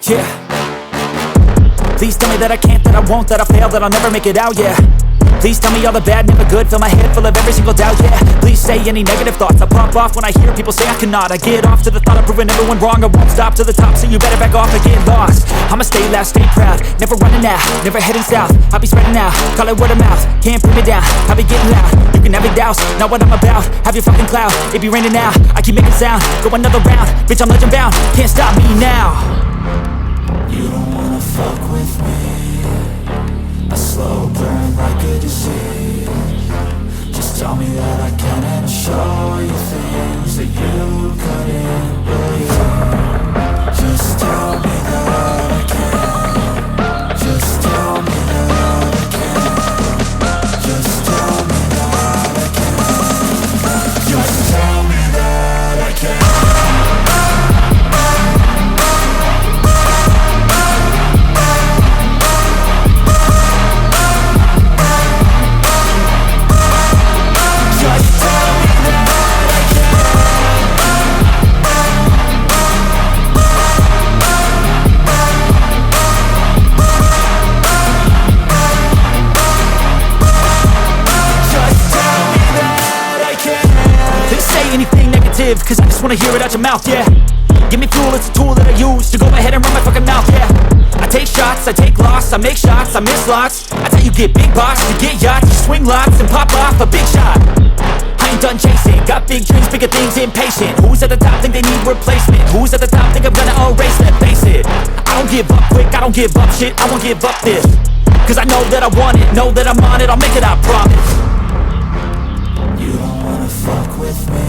Yeah. Please tell me that I can't, that I won't, that I fail, that I'll never make it out, yeah. Please tell me all the bad, never good, fill my head full of every single doubt, yeah. Please say any negative thoughts, I pop off when I hear people say I cannot. I get off to the thought of proving everyone wrong, I won't stop to the top, so you better back off and get lost. I'ma stay loud, stay proud, never running out, never heading south. I'll be spreading out, call it word of mouth, can't put me down, I'll be getting loud. You can have it douse, not what I'm about, have your fucking cloud, it be raining now, I keep making sound, go another round, bitch I'm legend bound, can't stop me now. You don't wanna fuck with me, a slow burn like a disease. Just tell me that I can and I'll show you things that you couldn't believe. Just tell me that I can. Just tell me that I can. Just tell me that I can. Just tell me that I can. Cause I just wanna hear it out your mouth, yeah. Give me fuel, it's a tool that I use to go ahead and run my fucking mouth, yeah. I take shots, I take loss, I make shots, I miss lots. That's how you get big box, you get yachts, you swing lots and pop off a big shot. I ain't done chasing, got big dreams, bigger things, impatient. Who's at the top think they need replacement? Who's at the top think I'm gonna erase them? Face it, I don't give up quick, I don't give up shit, I won't give up this. Cause I know that I want it, know that I'm on it, I'll make it, I promise. You don't wanna fuck with me,